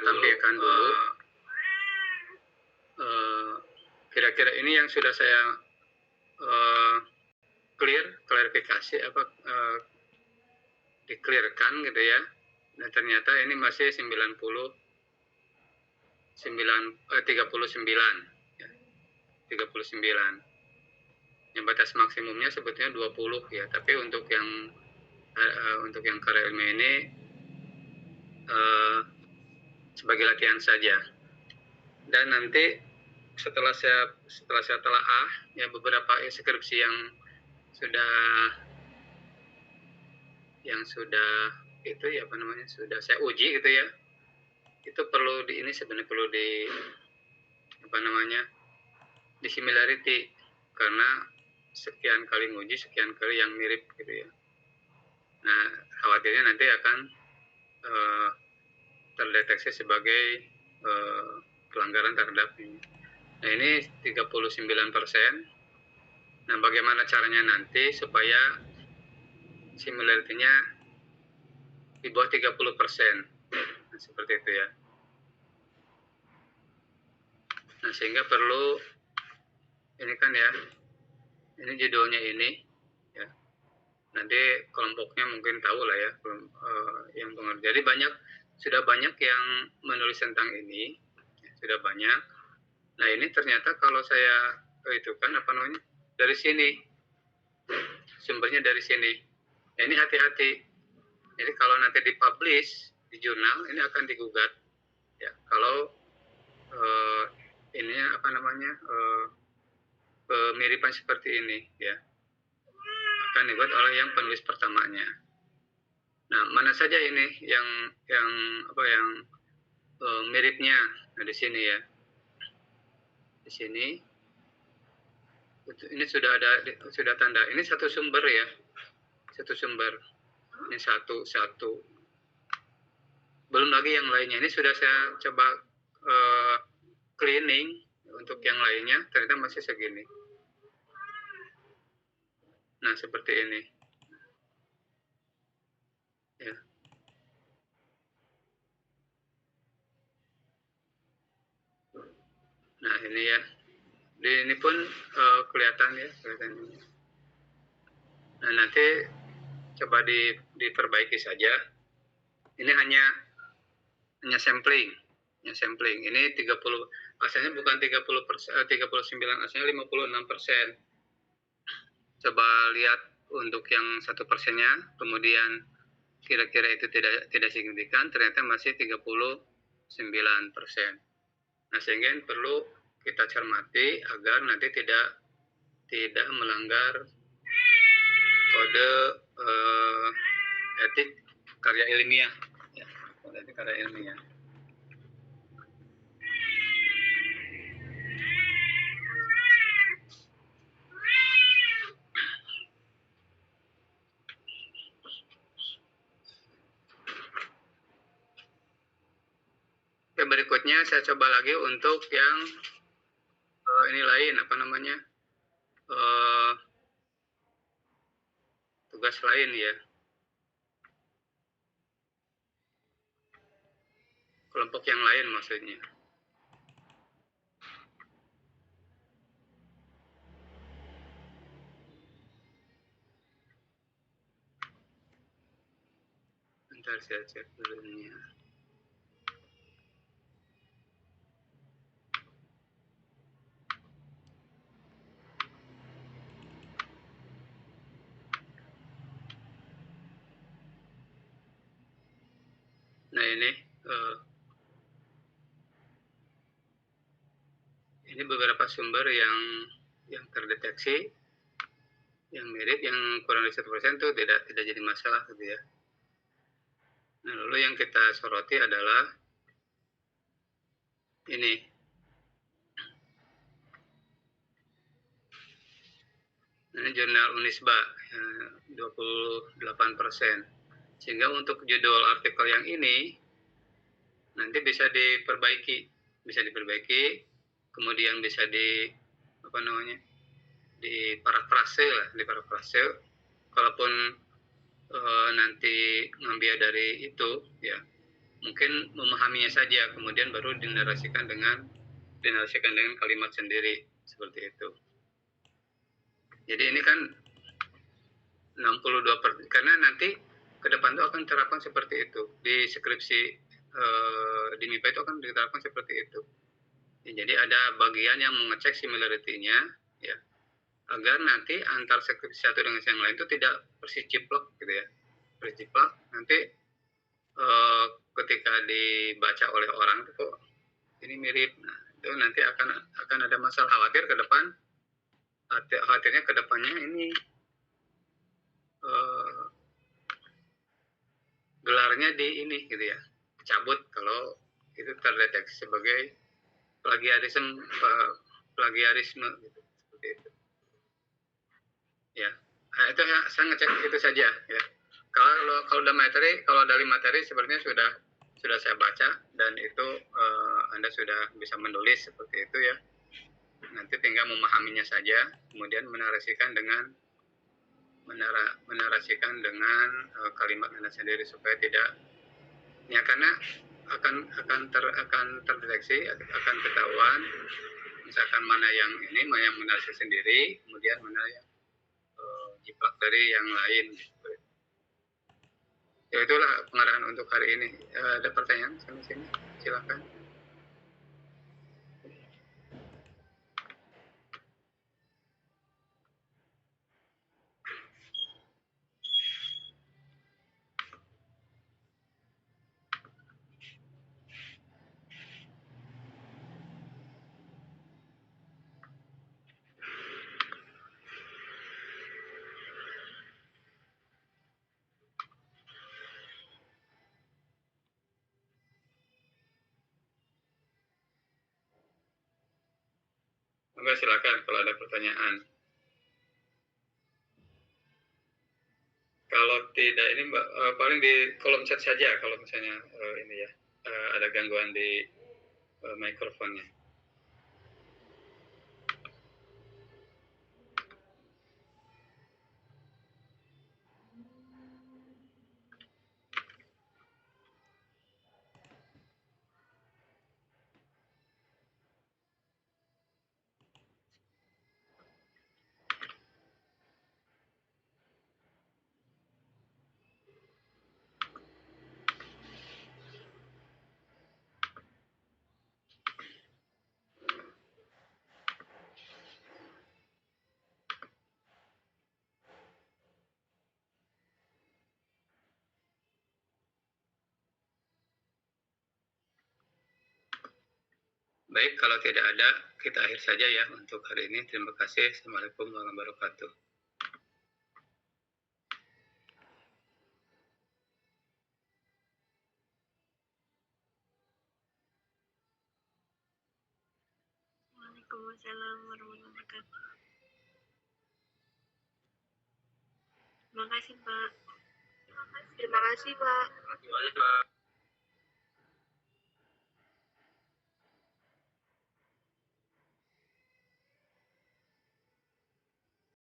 tampilkan dulu. Kira-kira ini yang sudah saya klarifikasi di-clearkan gitu ya. Dan ternyata ini masih 39 ya. 39. Yang batas maksimumnya sebetulnya 20 ya, tapi untuk yang karya ilmiah ini sebagai latihan saja. Dan nanti setelah saya telaah ya beberapa skripsi yang sudah itu ya sudah saya uji gitu ya, itu sebenarnya perlu di similarity, karena sekian kali nguji sekian kali yang mirip gitu ya. Nah, khawatirnya nanti akan terdeteksi sebagai pelanggaran terhadap ini. Nah, ini 39%. Nah, bagaimana caranya nanti supaya similarity-nya di bawah 30%. Nah, seperti itu ya. Nah, sehingga perlu ini kan ya, ini judulnya ini ya. Nanti kelompoknya mungkin tahu lah ya, yang pengerti. Jadi sudah banyak yang menulis tentang ini, sudah banyak. Nah, ini ternyata kalau saya itu kan dari sini, sumbernya dari sini. Nah, ini hati-hati. Jadi kalau nanti dipublish di jurnal, ini akan digugat. Ya, kalau ini pemiripan seperti ini ya, akan dibuat oleh yang penulis pertamanya. Nah, mana saja ini yang miripnya? Nah, di sini ya. Di sini ini sudah tanda. Ini satu sumber ya. Satu sumber. Ini satu. Belum lagi yang lainnya. Ini sudah saya coba cleaning untuk yang lainnya, ternyata masih segini. Nah, seperti ini. Ya. Nah, ini ya. Ini pun kelihatan ya. Nah, nanti coba diperbaiki saja. Ini hanya sampling. Ini 30, asalnya bukan 39, asalnya 56%. Coba lihat untuk yang 1%-nya, kemudian kira-kira itu tidak signifikan, ternyata masih 39%. Nah, sehingga perlu kita cermati agar nanti tidak melanggar kode etik karya ilmiah. Ya, kode etik karya ilmiah. Berikutnya saya coba lagi untuk yang ini lain, tugas lain ya, kelompok yang lain maksudnya. Bentar saya cek dulunya. Nah, ini beberapa sumber yang terdeteksi, yang mirip, yang kurang dari 1% itu tidak jadi masalah gitu ya. Nah, lalu yang kita soroti adalah ini. Ini jurnal Unisba 28%. Sehingga untuk judul artikel yang ini nanti bisa diperbaiki, kemudian bisa diparafrase. Kalaupun nanti ngambil dari itu ya, mungkin memahaminya saja, kemudian baru dinarasikan dengan kalimat sendiri, seperti itu. Jadi ini kan 62%, karena nanti ke depan itu akan terapkan seperti itu. Di skripsi di MIPA itu akan diterapkan seperti itu. Ya, jadi ada bagian yang mengecek similarity-nya, ya, agar nanti antar skripsi satu dengan yang lain itu tidak persis jiplak gitu ya. Persis jiplak, nanti ketika dibaca oleh orang itu kok ini mirip. Nah, itu nanti akan ada masalah, khawatir ke depan, khawatirnya ke depannya ini gelarnya di ini gitu ya, cabut kalau itu terdeteksi sebagai plagiarisme gitu, seperti itu ya. Nah, itu ya, saya ngecek itu saja ya. Kalau dari materi sebenarnya sudah saya baca, dan itu Anda sudah bisa menulis seperti itu ya. Nanti tinggal memahaminya saja, kemudian menarasikan dengan kalimat Anda sendiri supaya tidak ya, karena akan terdeteksi, akan ketahuan misalkan mana yang menarasi sendiri, kemudian mana yang jiplak dari yang lain gitu. Ya, itulah pengarahan untuk hari ini. Ada pertanyaan sampai sini? Silakan. Maka silakan kalau ada pertanyaan. Kalau tidak ini paling di kolom chat saja kalau misalnya ini ya ada gangguan di mikrofonnya. Baik, kalau tidak ada, kita akhir saja ya untuk hari ini. Terima kasih. Assalamualaikum warahmatullahi wabarakatuh. Waalaikumsalam warahmatullahi wabarakatuh. Terima kasih, Pak. Terima kasih, Pak.